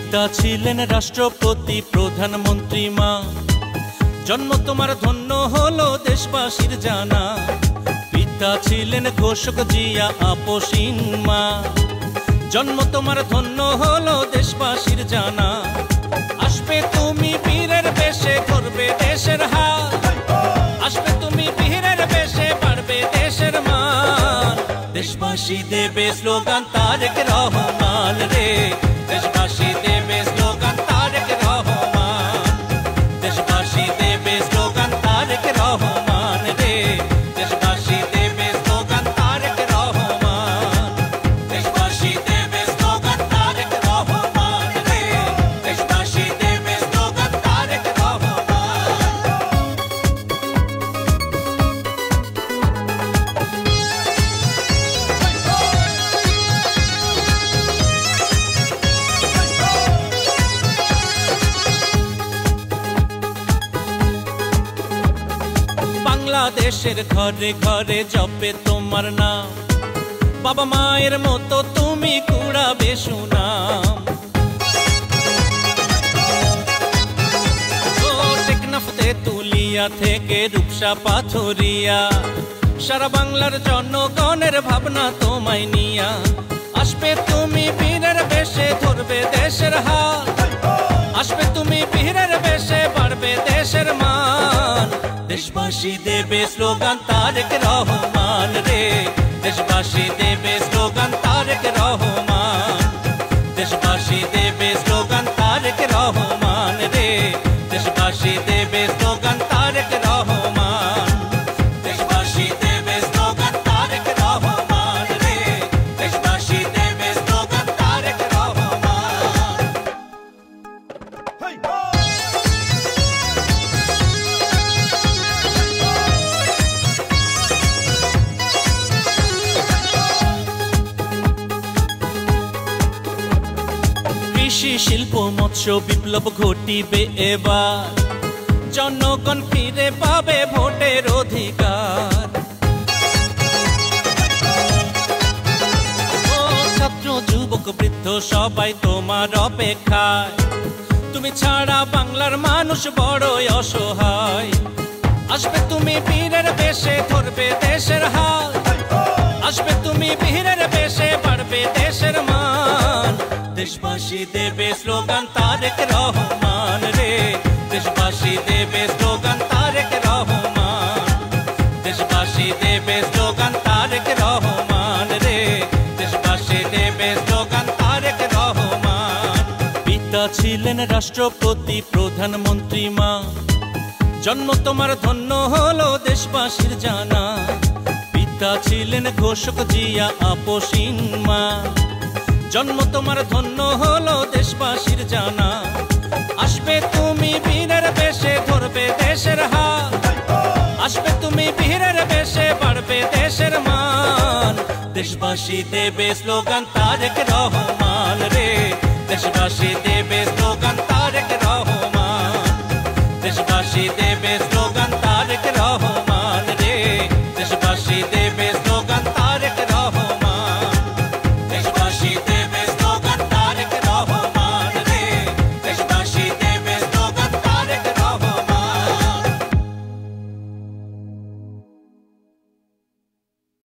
পিতা ছিলেন রাষ্ট্রপতি প্রধানমন্ত্রী মা, জন্ম তোমার ধন্য হলো দেশবাসীর জানা। পিতা ছিলেন ঘোষক জিয়া আপসীন মা, জন্ম তোমার ধন্য হলো দেশবাসীর জানা। আসবে তুমি বীরের বেশে করবে দেশের হাল, আসবে তুমি বীরের বেশে পারবে দেশের মান। দেশবাসী দেবে স্লোগান তারেক রহমান রে, দেশবাসী দেবে স্লোগান তারেক রহমান, দেশবাসী দেবে স্লোগান তারেক রহমান রে, দেশবাসী দেবে স্লোগান তারেক রহমান, দেশবাসী দেবে স্লোগান তারেক রহমান রে, দেশবাসী দেবে স্লোগান তারেক রহমান। বাংলাদেশের ঘরে ঘরে জপে তোমার নাম, বাবা মায়ের মতো তুমি কুড়াবে সুনাম। ও টেকনাফতে তুলিয়া থেকে রূপসা পাথরিয়া, সারা বাংলার জনগণের ভাবনা তোমায় নিয়া। আসবে তুমি বীরের বেশে ধরবে দেশের হাল, আসবে তুমি বীরের বেশে বাড়বে দেশের মান। দেশবাসী দেবে স্লোগান তারেক রহমান রে, দেশবাসী দেবে স্লোগান তারেক রহমান, দেশবাসী দেবে স্লোগান তারেক রহমান রে, দেশবাসী দেবে স্লোগান তারেক রহমান, দেশবাসী দেবে স্লোগান তারেক রহমান রে, দেশবাসী দেবে স্লোগান তারেক রহমান। কৃষি শিল্প মৎস্য বিপ্লব ঘটিবে এবার, জনগণ ফিরে পাবে ভোটের অধিকার। ও ছাত্র যুবক বৃদ্ধ সবাই তোমার অপেক্ষায়, তুমি ছাড়া বাংলার মানুষ বড়ই অসহায়। আসবে তুমি বীরের বেশে ধরবে দেশের হাল, আসবে তুমি বীরের বেশে বাড়বে দেশের মান। দেশবাসী দেবে স্লোগান তারেক রহমান রে, দেশবাসী দেবে স্লোগান তারেক রহমান, দেশবাসী দেবে স্লোগান তারেক রহমান রে, দেশবাসী দেবে স্লোগান তারেক রহমান। পিতা ছিলেন রাষ্ট্রপতি প্রধানমন্ত্রী মা, জন্ম তোমার ধন্য হলো দেশবাসীর জানা। পিতা ছিলেন ঘোষক জিয়া আপসীন মা, জন্ম তোমার ধন্য হলো দেশবাসীর জানা। আসবে তুমি বীরের বেশে ধরবে দেশের হাল, আসবে তুমি বীরের বেশে বাড়বে দেশের মান। দেশবাসী দেবে স্লোগান তারেক রহমান রে, দেশবাসী দেবে স্লোগান তারেক রহমান, দেশবাসী দেবে স্লোগান।